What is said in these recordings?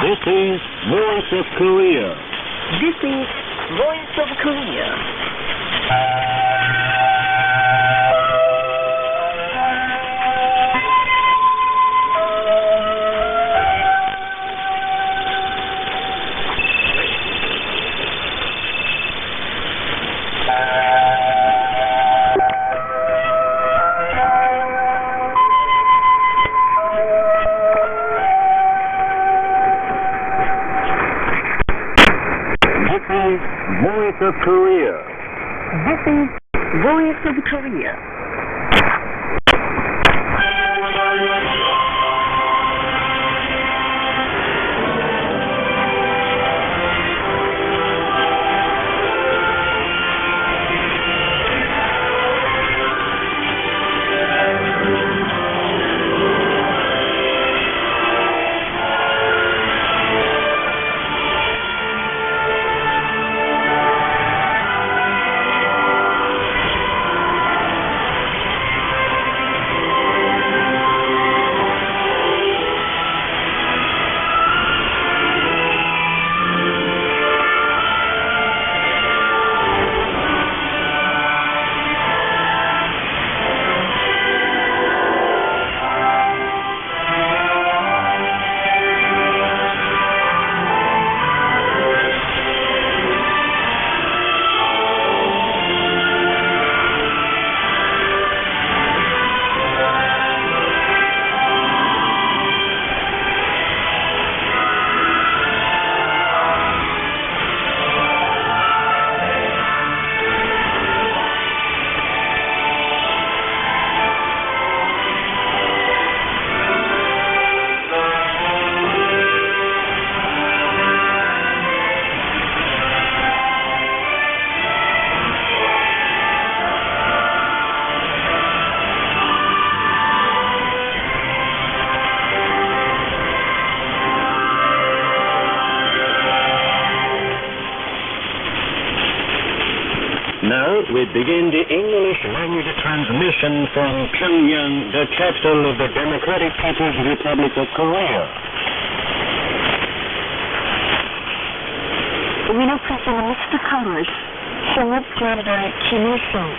This is Voice of Korea. This is Voice of Korea. Voice of Korea. This is Voice of Korea. Now we begin the English language transmission from Pyongyang, the capital of the Democratic People's Republic of Korea. Winner-President Mr. Congress, Senate Senator Kim Il-sung.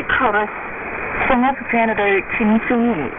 chorus, 성악 janitor 김승일.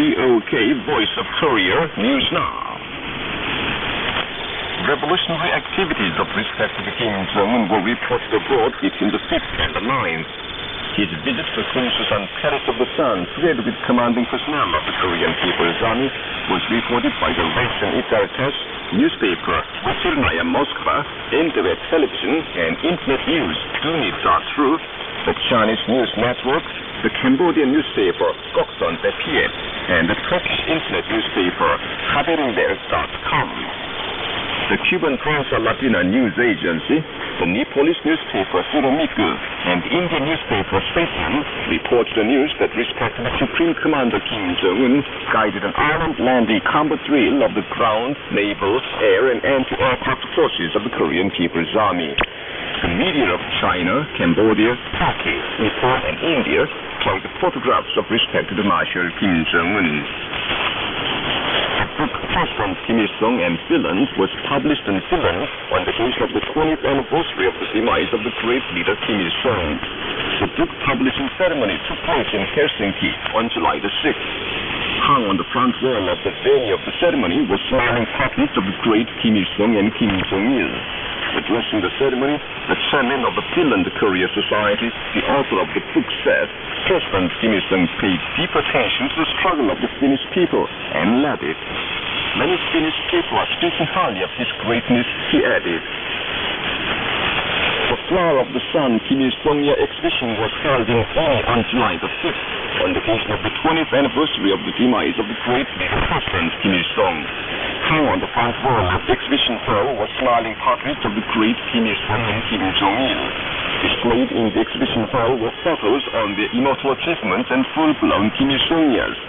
DPRK, Voice of Korea, News Now. Revolutionary activities of respected Kim Jong-un were reported abroad between the 5th and the 9th. His visit to Kunsusan Palace of the Sun, together with commanding personnel of the Korean People's Army, was reported by the Russian DPRK newspaper, Вечерняя Moskva, NTV Television, and Internet News, Duni.ru, the Chinese news network, the Cambodian newspaper, Gokson Tepien, and the Turkish internet newspaper, Haberingberg.com. The Cuban Prensa Latina news agency, the Nepalese newspaper Suromiku, and Indian newspaper Svetan reported the news that respected Supreme Commander Kim Jong-un guided an armed landing combat drill of the ground, naval, air, and anti-aircraft forces of the Korean People's Army. The media of China, Cambodia, Turkey, Nepal, and India carried photographs of respected Marshal Kim Jong-un. The book President Kim Il-sung and Villains was published in Finland on the occasion of the 20th anniversary of the demise of the great leader Kim Il-sung. The book publishing ceremony took place in Helsinki on July the 6th. Hung on the front wall of the venue of the ceremony were smiling portraits of the great Kim Il-sung and Kim Jong-il. Addressing the ceremony, the chairman of the Finland Korea Society, the author of the book, said, President Kim Il-sung paid deep attention to the struggle of the Finnish people and led it. Many Finnish people are speaking highly of his greatness, he added. The Flower of the Sun Kim Il-sung exhibition was held in Delhi on July the 5th, on the occasion of the 20th anniversary of the demise of the great leader President Kim Il-sung. Hung on the front wall of the exhibition hall was smiling portraits of the great Kim Il-sung and Kim Jong-il. Displayed in the exhibition hall were photos on their immortal achievements and full-blown Kim Il-sung years.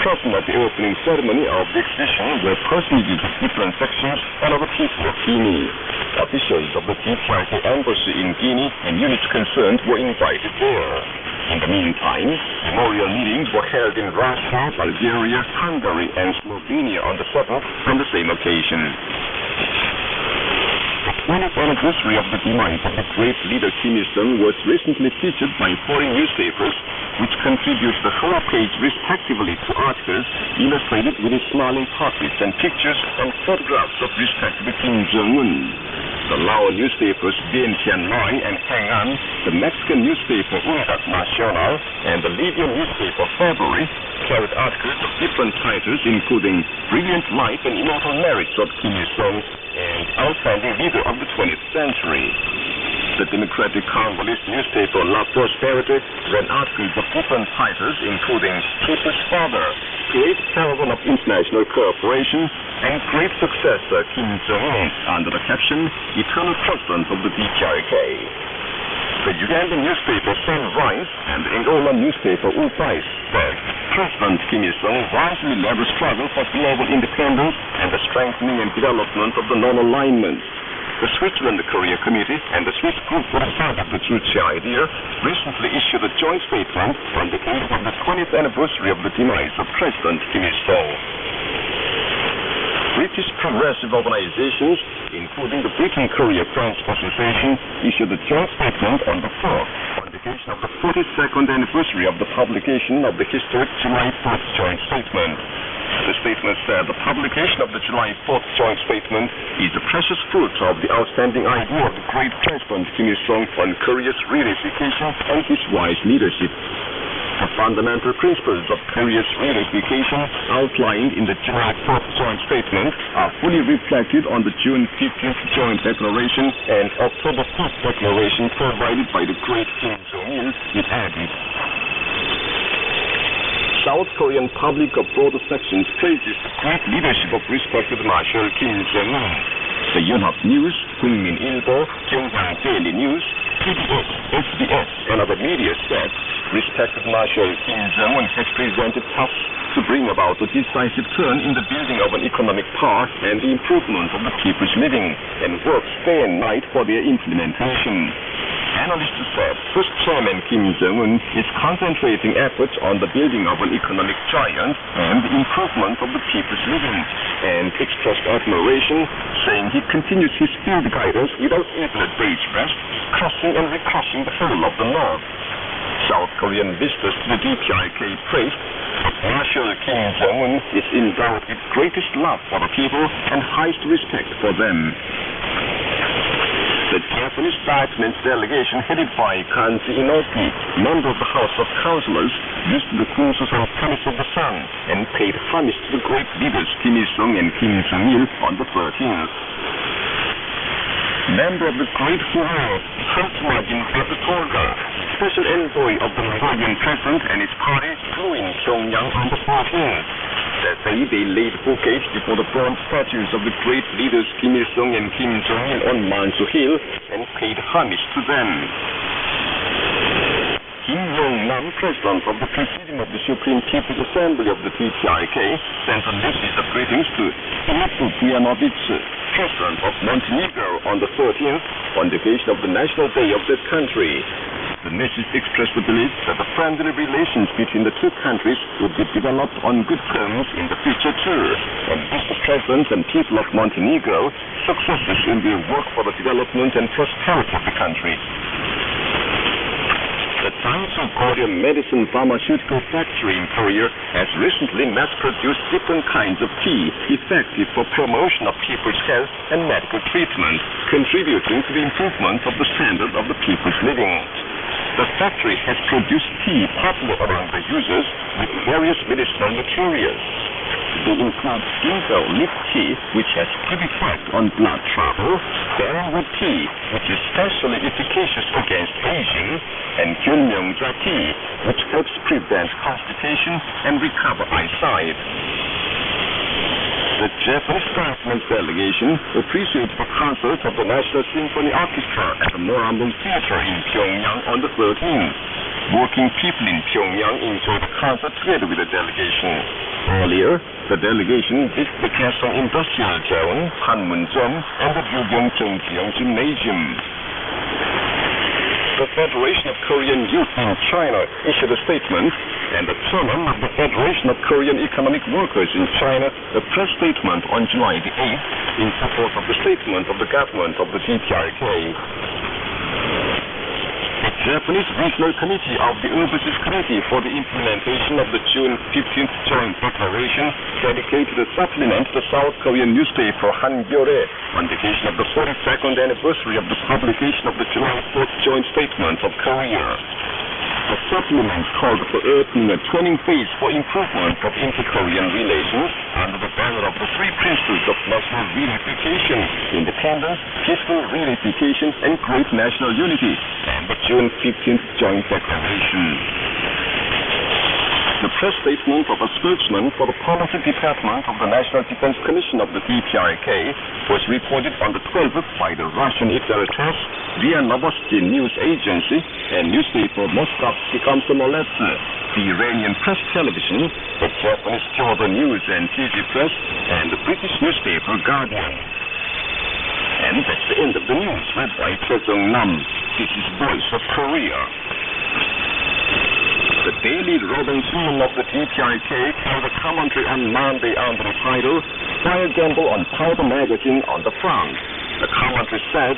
Present at the opening ceremony of the exhibition were personages of different sections and other people of Guinea. Officials of the DPRK embassy in Guinea and units concerned were invited there. In the meantime, memorial meetings were held in Russia, Bulgaria, Hungary, and Slovenia on the 7th on the same occasion. 20th anniversary of the demise of the great leader Kim Il-sung was recently featured by foreign newspapers, which contribute the whole page respectively to articles illustrated with his smiling portraits and pictures and photographs of respective Kim Jong-un. The Lao newspapers Vientianai and Hainan, the Mexican newspaper Unidad Nacional, and the Libyan newspaper February carried articles of different titles including Brilliant Life and Immortal Merits of Kim Il-sung and Outstanding Leader of the 20th Century. The Democratic Congolese newspaper La Prosperity ran articles of different titles including People's Father, Great Caravan of International Cooperation, and Great Successor Kim Jong-un under the caption Eternal President of the DPRK. The Ugandan newspaper Sunrise and the Angolan newspaper O País said President Kim Il-sung wisely led the struggle for global independence and the strengthening and development of the non-alignment. The Switzerland-Korea Committee and the Swiss Group for the Study of the Truth idea recently issued a joint statement on the occasion of the 20th anniversary of the demise of President Kim Il-sung. British progressive organizations, including the Britain-Korea Friends Association, issued a joint statement on the 4th on the occasion of the 42nd anniversary of the publication of the historic July 4th joint statement. The statement said the publication of the July 4th joint statement is a precious fruit of the outstanding idea of the great President Kim Il-sung on Korea's reunification and his wise leadership. The fundamental principles of Korea's reunification outlined in the July 4th joint statement are fully reflected on the June 15th joint declaration and October 5th declaration provided by the great Kim Jong-il, it added. South Korean public of broader sections praises the great leadership of respected Marshal Kim Jong-un. The Yonhap News, Gunmin Ilbo, Pyongyang Daily News, PBS, SBS, and other media said respected Marshal Kim Jong-un has presented tasks to bring about a decisive turn in the building of an economic power and the improvement of the people's living, and works day and night for their implementation. Analysts said First Chairman Kim Jong-un is concentrating efforts on the building of an economic giant and the improvement of the people's living, and expressed admiration, saying he continues his field guidance without even a day's rest, crossing and recrossing the whole of the north. South Korean visitors to the DPRK praised that Marshal Kim Jong-un is endowed with greatest love for the people and highest respect for them. The Japanese Batsmen's delegation headed by Kanji Inoki, member of the House of Councillors, visited the cruises on Palace of the Sun and paid homage to the great leaders Kim Il-sung and Kim Jong-il on the 13th. Member of the Great Hurrah, Volkswagen Rapatorga, special envoy of the Mongolian president and his party, flew in Pyongyang on the 14th. That day they laid bouquets before the bronze statues of the great leaders Kim Il-sung and Kim Jong-il on Mansu Hill and paid homage to them. Kim Yong-nam, president of the Presidium of the Supreme People's Assembly of the DPRK, sent a message of greetings to Filip Bujanovic, president of Montenegro, on the 13th on the occasion of the National Day of that country. The message expressed the belief that the friendly relations between the two countries would be developed on good terms in the future too, and wished the president and people of Montenegro successes in their work for the development and prosperity of the country. The Jiangsu Korea Medicine Pharmaceutical Factory in Korea has recently mass-produced different kinds of tea effective for promotion of people's health and medical treatment, contributing to the improvement of the standard of the people's living. The factory has produced tea popular among the users with various medicinal materials. They include ginkgo leaf tea, which has good effect on blood travel, bamboo tea, which is especially efficacious against aging, and gyunmyeongja tea, which helps prevent constipation and recover eyesight. The Japanese Batsmen's delegation appreciated the concert of the National Symphony Orchestra at the Moranbong Theater in Pyongyang on the 13th. Working people in Pyongyang enjoyed the concert together with the delegation. Earlier, the delegation visited the Kaesong Industrial Zone, Panmunjeom, and the Ryugyong Jeongjiyong Gymnasium. the Federation of Korean Youth in China issued a statement, and the chairman of the Federation of Korean Economic Workers in China a press statement on July the 8th in support of the statement of the government of the DPRK. The Japanese Regional Committee of the Overseas Committee for the Implementation of the June 15th Joint Declaration dedicated a supplement to the South Korean newspaper Hangyore on the occasion of the 42nd anniversary of the publication of the July 4th Joint Statement of Korea. The supplement called for opening a training phase for improvement of inter-Korean relations under the banner of the three principles of national reunification, independence, peaceful reunification, and great national unity, and the June 15th Joint Declaration. The press statement of a spokesman for the Policy Department of the National Defense Commission of the DPRK was reported on the 12th by the Russian Itzertas via Novosti News Agency and newspaper Moskovsky Komsomolets, the Iranian Press Television, the Japanese Kyoto News and TV Press, and the British newspaper Guardian. And that's the end of the news, read by Chesung Nam. This is Voice of Korea. The Daily Rodong Sinmun of the DPRK held a commentary on Monday under the title, Fire Gamble on Powder Magazine on the Front. The commentary said,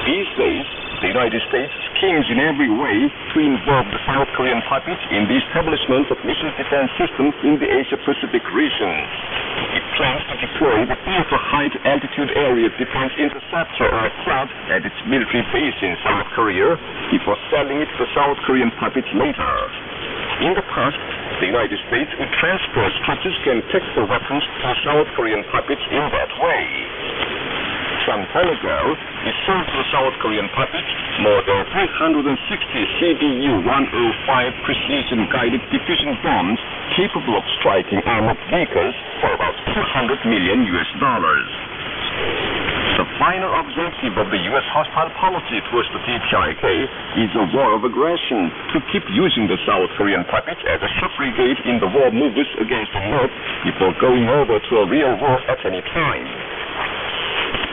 these days, the United States schemes in every way to involve the South Korean puppets in the establishment of missile defense systems in the Asia-Pacific region. It plans to deploy the ultra-high altitude area defense interceptor or THAAD at its military base in South Korea before selling it to the South Korean puppets later. In the past, the United States would transfer strategic and tactical weapons to South Korean puppets in that way. Some time ago, it sold to the South Korean puppets more than 360 CBU-105 precision-guided diffusion bombs capable of striking armored vehicles for about $200 million. The final objective of the U.S. hostile policy towards the DPRK is a war of aggression to keep using the South Korean puppets as a shot brigade in the war movements against the North before going over to a real war at any time.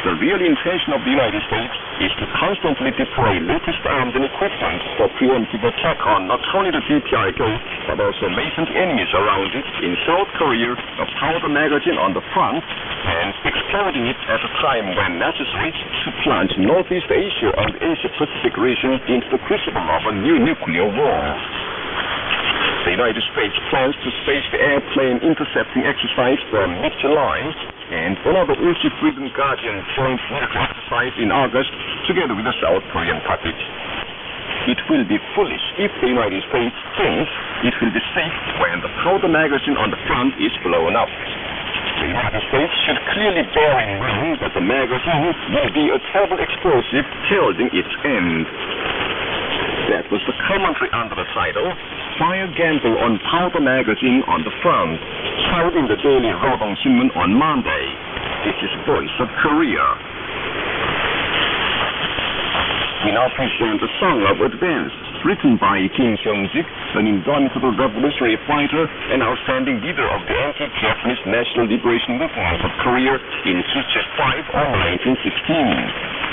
The real intention of the United States is to constantly deploy latest arms and equipment for preemptive attack on not only the DPRK, but also latent enemies around it in South Korea, a powder magazine on the front, and exploding it at a time when necessary to plunge Northeast Asia and the Asia-Pacific region into the crucible of a new nuclear war. The United States plans to stage the airplane intercepting exercise from mid-July and another Ulchi Freedom Guardian joint military exercise in August together with the South Korean puppet. It will be foolish if the United States thinks it will be safe when the powder magazine on the front is blown up. The United States should clearly bear in mind that the magazine will be a terrible explosive heralding its end. That was the commentary under the title, Fire Gamble on Powder Magazine on the Front, held in the Daily Rodong Sinmun on Monday. This is Voice of Korea. We now present the Song of Advance, written by Kim Hyung-sik, an indomitable revolutionary fighter and outstanding leader of the anti-Japanese National Liberation Movement of Korea in Suche 5 on 1916.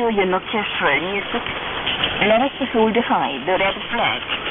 Sjögen-orkestrar music. Let us hold high the red flag.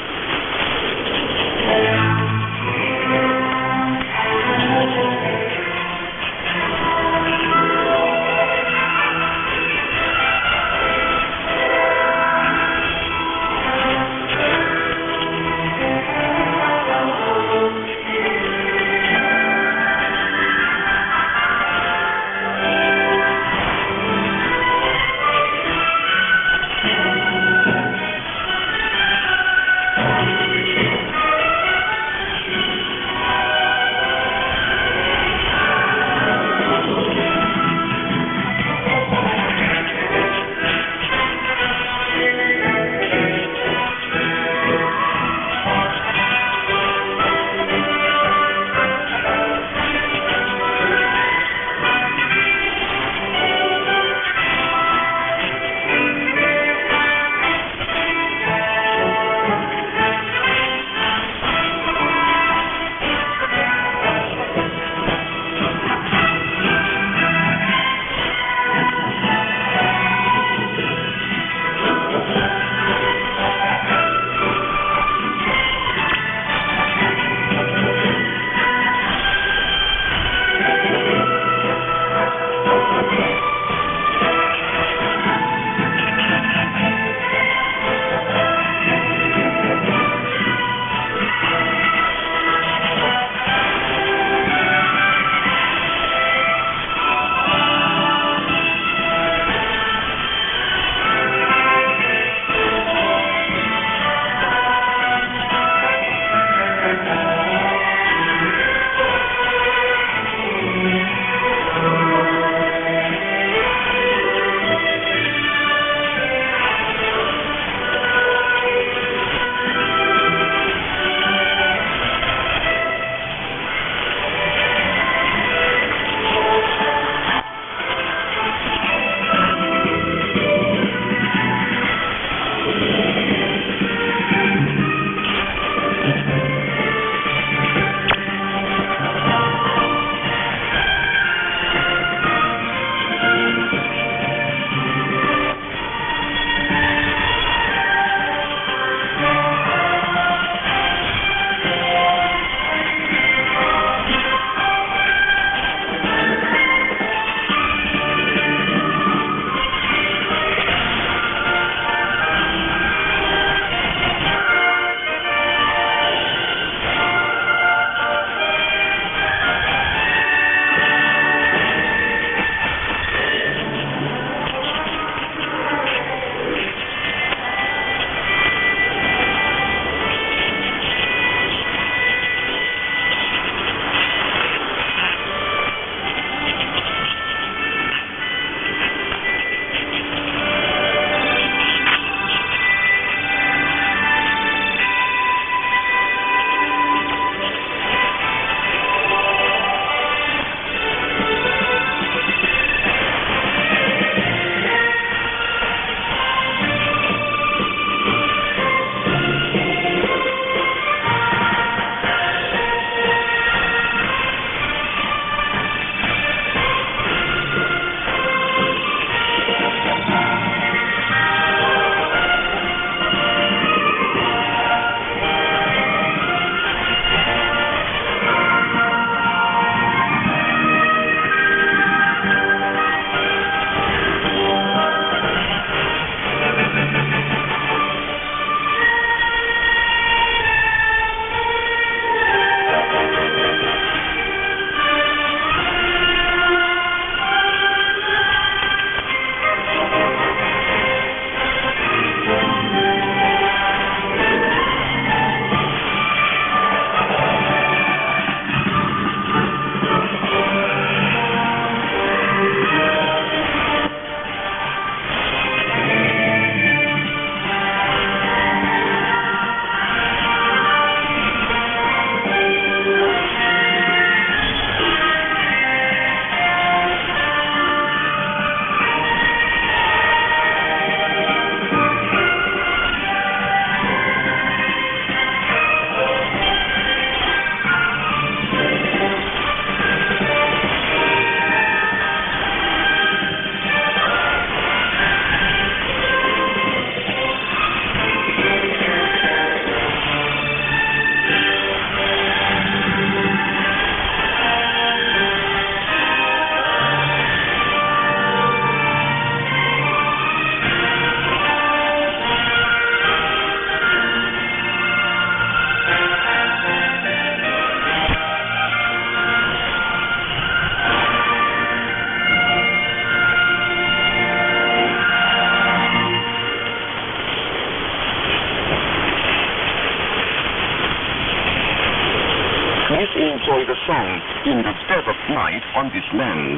enjoy the song in the dead of night on this land.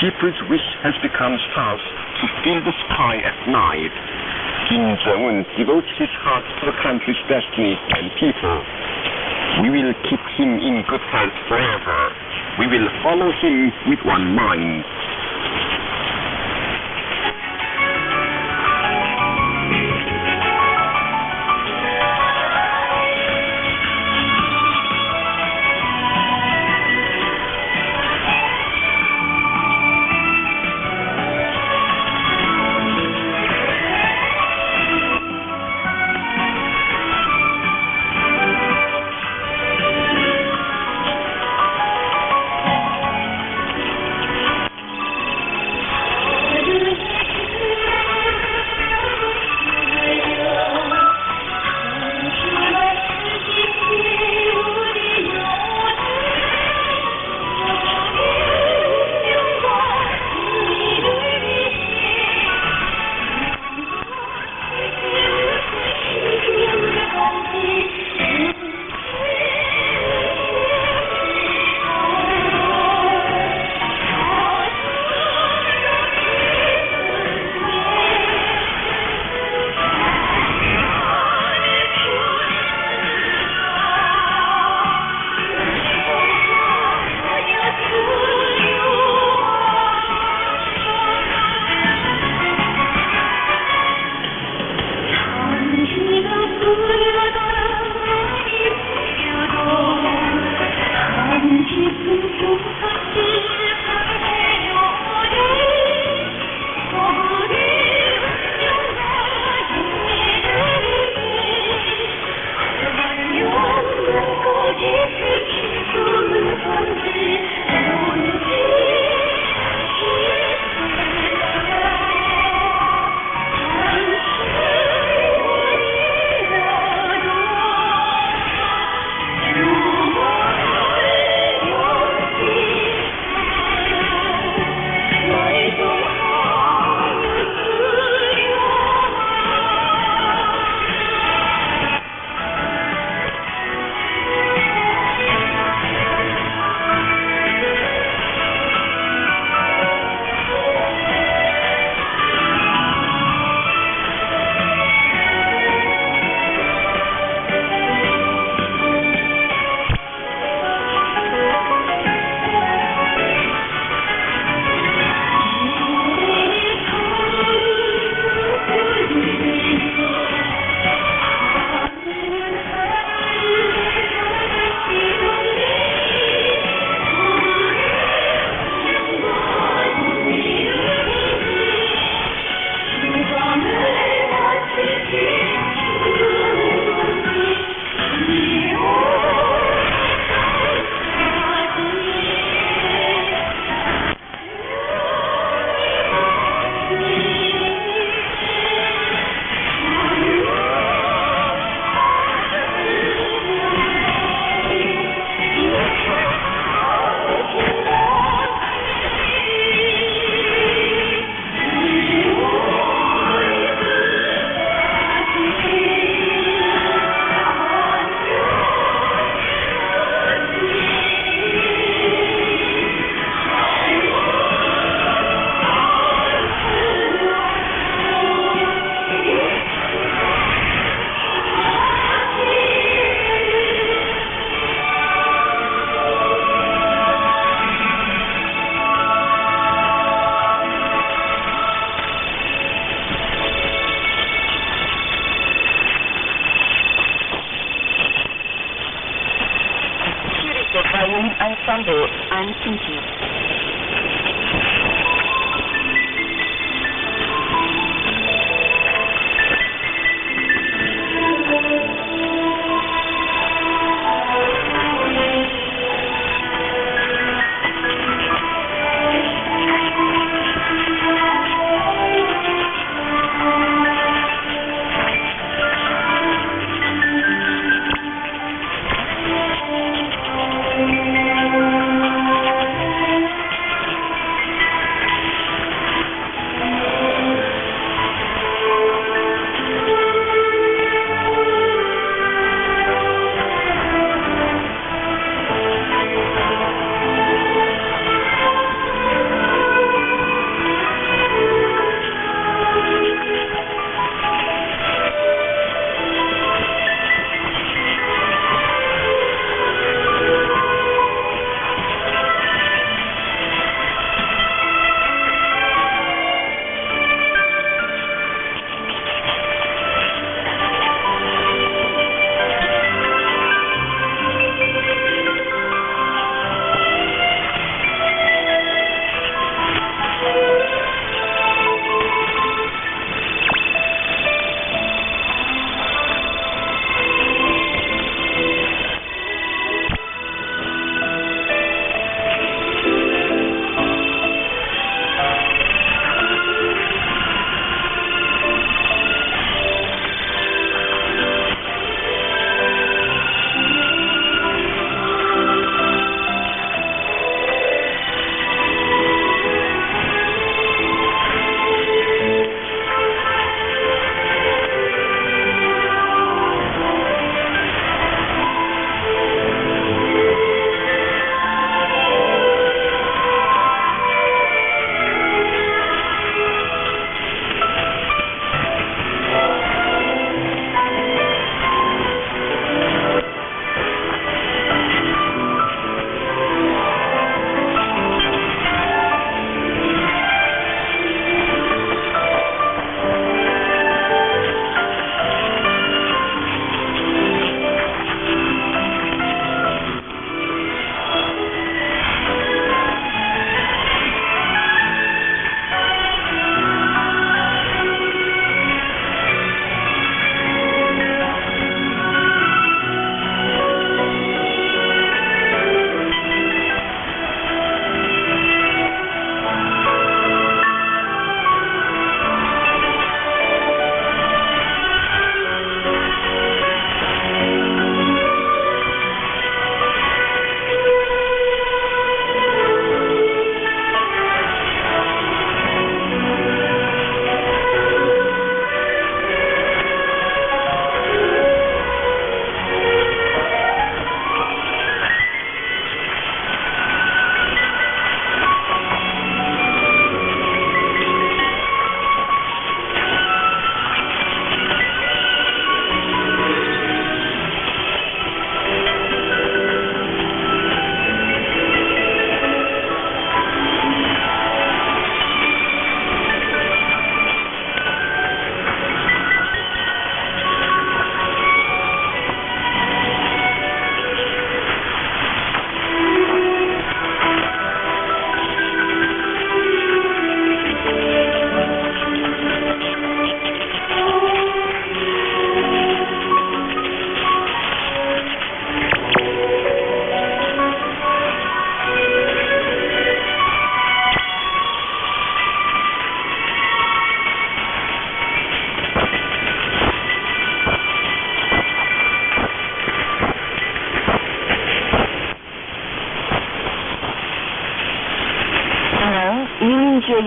People's wish has become stars to fill the sky at night. Kim Jong-un devotes his heart to the country's destiny and people. We will keep him in good health forever. We will follow him with one mind. Ensemble Antinki.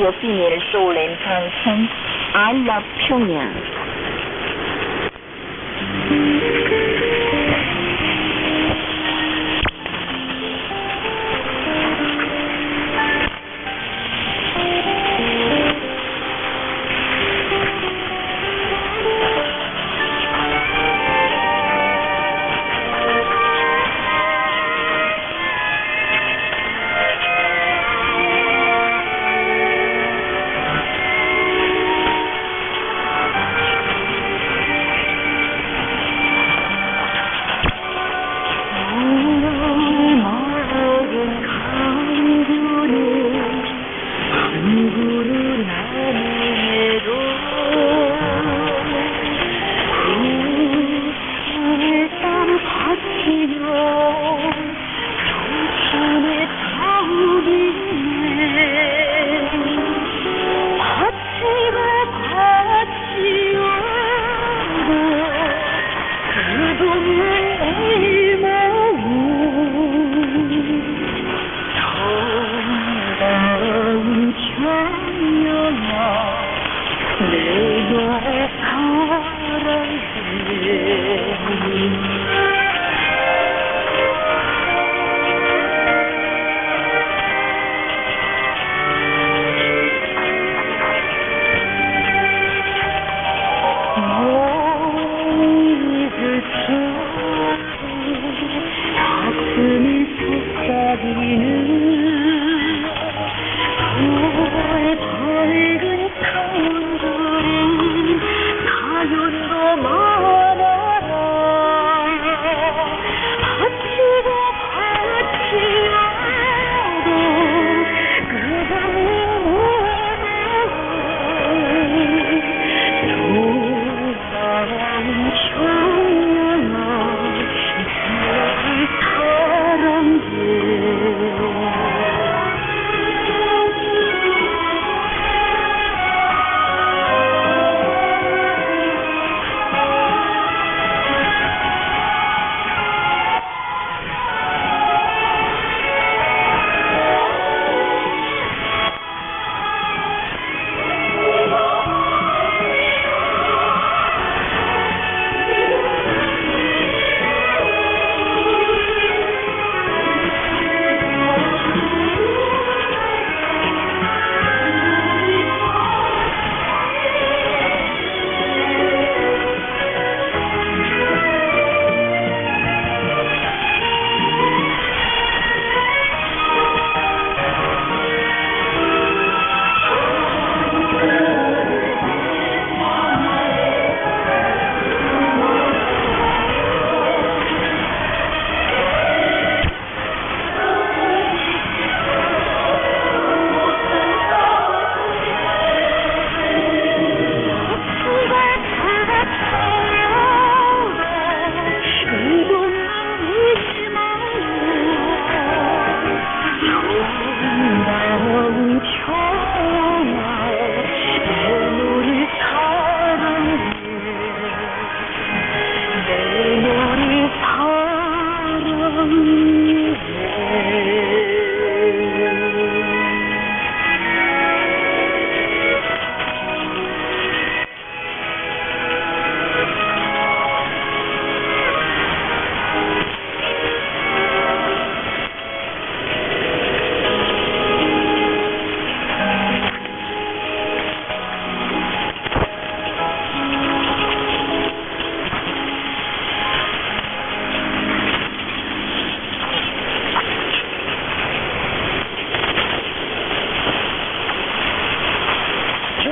your female Shaolin person. I love Pyongyang.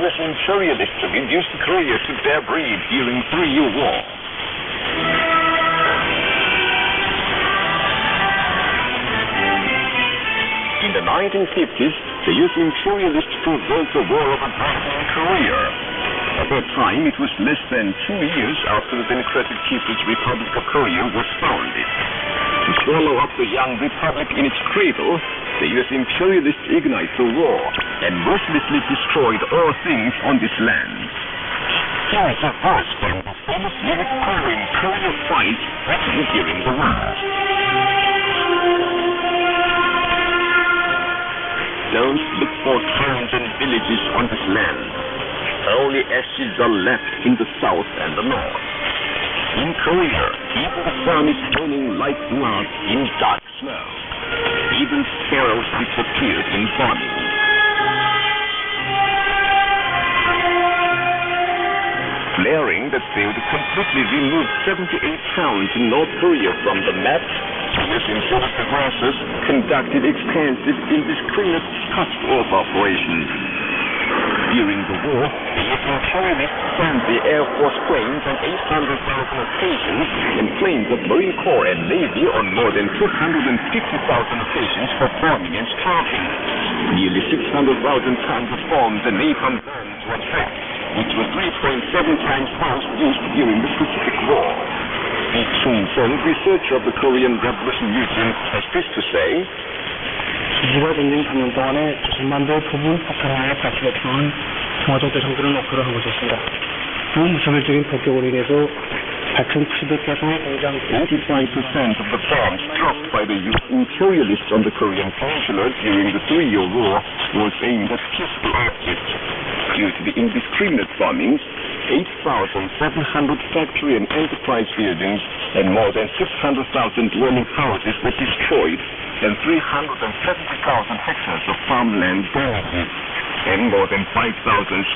US imperialists reduced Korea to their breed during the 3-year war. In the 1950s, the US imperialists provoked the war of aggression in Korea. At that time, it was less than 2 years after the Democratic People's Republic of Korea was founded. To swallow up the young republic in its cradle, the US imperialists ignited the war and mercilessly destroyed all things on this land. Here is a verse from the famous lyric poem Korea Fight written during the war. Don't look for turns and villages on this land. Only ashes are left in the south and the north. In Korea, even the sun is burning like glass in dark snow. Even sparrows disappeared in bombing. Flaring that they would completely remove 78 towns in North Korea from the map, US intelligence aggressors conducted extensive indiscriminate cut-off operations. During the war, the US imperialists sent the Air Force planes on 800,000 occasions and planes of Marine Corps and Navy on more than 250,000 occasions for bombing and strafing. Nearly 600,000 tons of bombs and napalm bombs were dropped, which was 3.7 times those used during the Pacific War. The Chung-Sung, researcher of the Korean Revolution Museum, has this to say. 지지가 전쟁 3년 동안에 조선반도의 부분 폭발하에 발표했던 중화적 대상들을 목표로 한 것이었습니다. 그 무차별적인 폭격으로 인해서 8,700개소의 공장 85% of the bombs dropped by the US imperialists on the Korean peninsula during the 3-year war was aimed at peaceful objects. Due to the indiscriminate bombings, 8,700 factory and enterprise buildings and more than 600,000 dwelling houses were destroyed and 370,000 hectares of farmland burned. And more than 5,000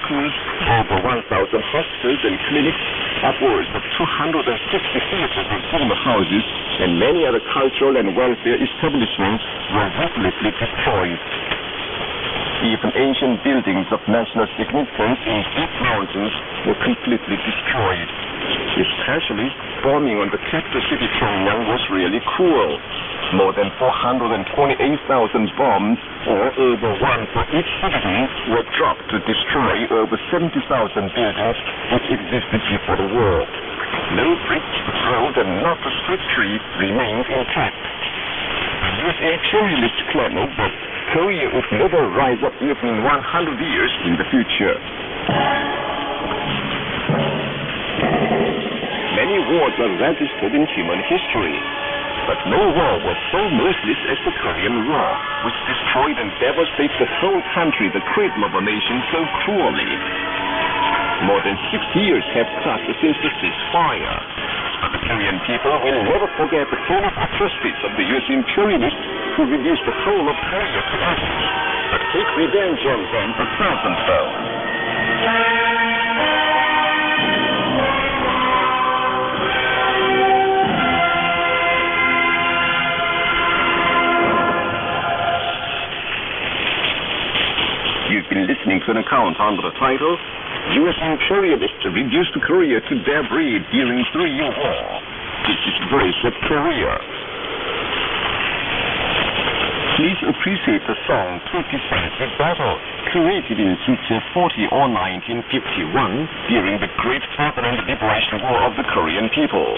schools, over 1,000 hospitals and clinics, upwards of 260 theaters and cinema houses, and many other cultural and welfare establishments were ruthlessly destroyed. Even ancient buildings of national significance in deep mountains were completely destroyed. Especially, bombing on the capital city Pyongyang was really cruel. More than 428,000 bombs, or over one for each city, were dropped to destroy over 70,000 buildings which existed before the war. No bridge, road, and not a street tree remained intact. The US imperialists claimed that Korea would never rise up even in 100 years in the future. Many wars are registered in human history, but no war was so merciless as the Korean War, which destroyed and devastated the whole country, the cradle of a nation, so cruelly. More than 60 years have passed since the ceasefire, but the Korean people will never forget the heinous atrocities of the US imperialists who reduced the whole of Korea to ashes, but take revenge on them a thousandfold. You've been listening to an account under the title, U.S. imperialists reduced Korea to debris during 3-year war. This is Voice of Korea. Please appreciate the song 20th Century Battle, created in 1940 or 1951 during the Great Fatherland Liberation War of the Korean people.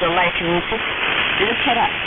your life music. Look it up.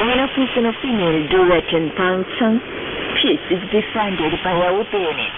When a person of female duet and punk song, peace is befriended by a opening.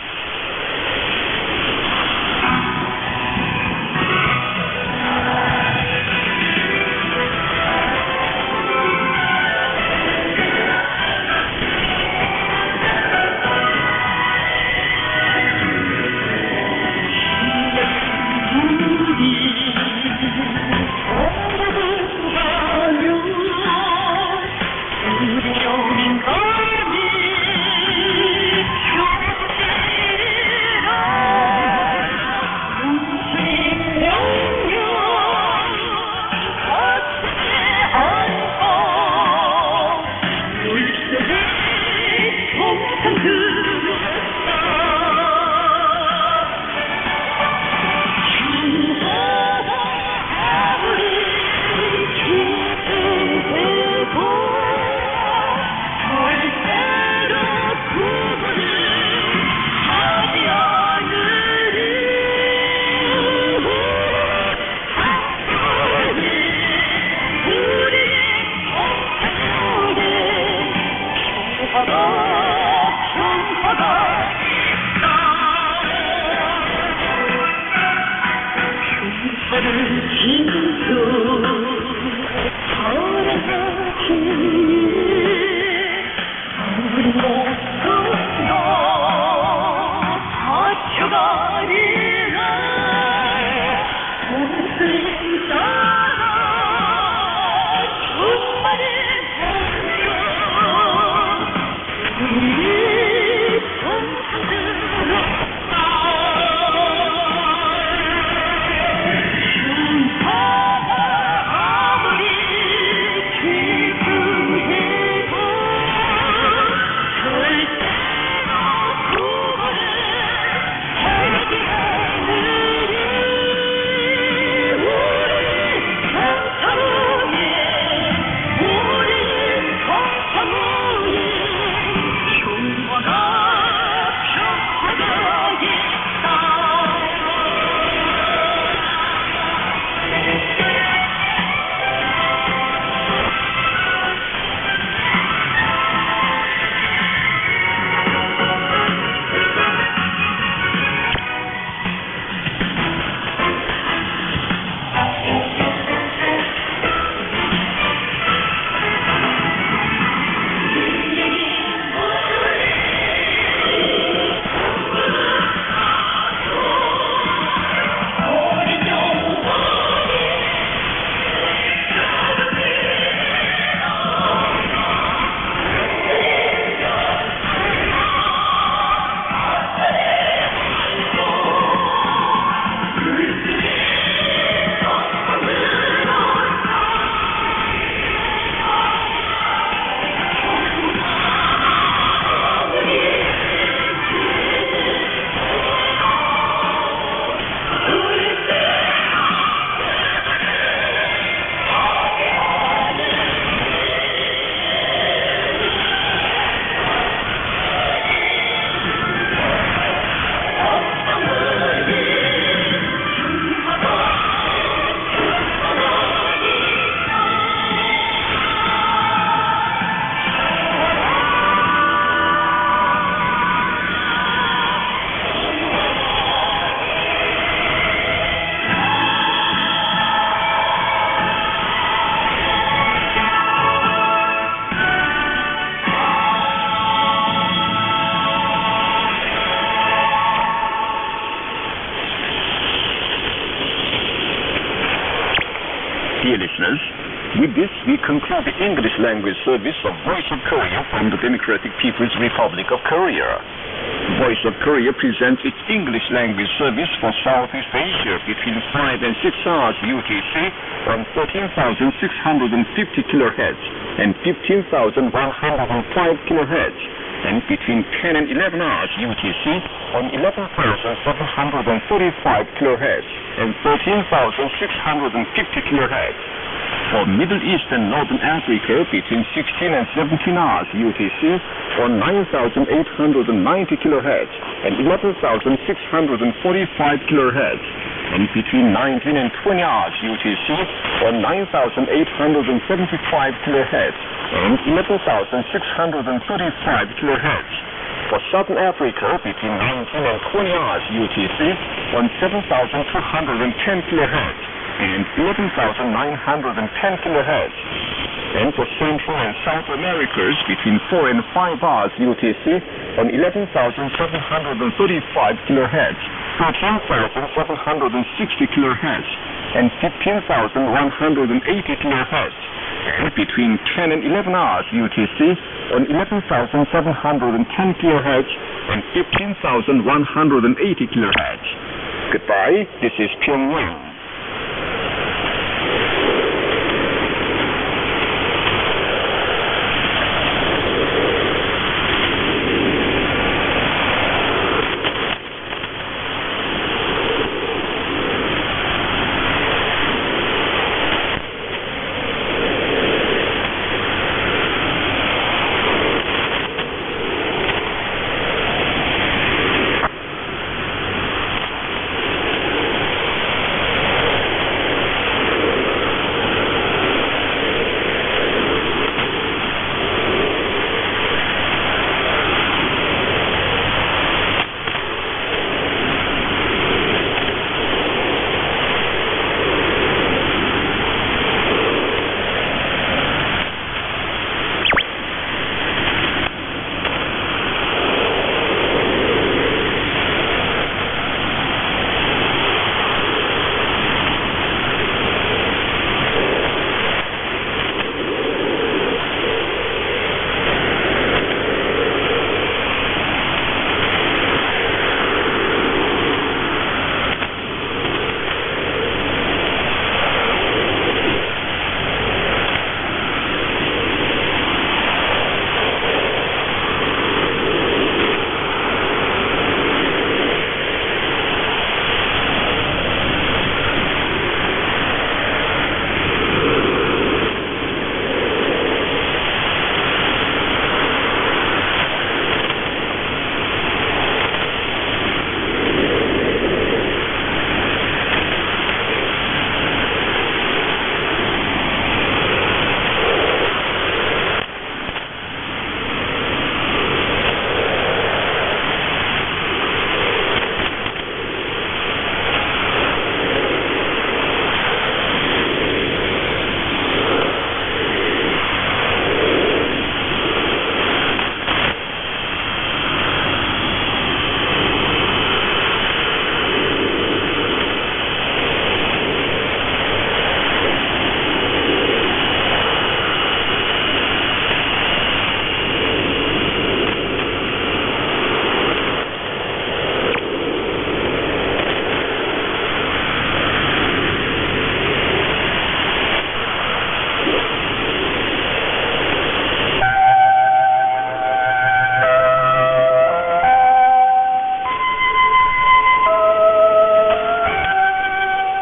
With this, we conclude the English language service of Voice of Korea from the Democratic People's Republic of Korea. Voice of Korea presents its English language service for Southeast Asia between 5 and 6 hours UTC on 13,650 kHz and 15,105 kHz, and between 10 and 11 hours UTC on 11,735 kHz and 13,650 kHz. For Middle East and Northern Africa between 16 and 17 hours UTC on 9,890 kHz and 11,645 kHz, and between 19 and 20 hours UTC on 9,875 kHz and 11,635 kHz. For Southern Africa between 19 and 20 hours UTC on 7,210 kHz and 11,910 kHz. And for Central and South Americas between 4 and 5 hours UTC on 11,735 kHz, 13,760 kHz, and 15,180 kHz. And between 10 and 11 hours UTC on 11,710 kHz and 15,180 kHz. Goodbye, this is Pyongyang.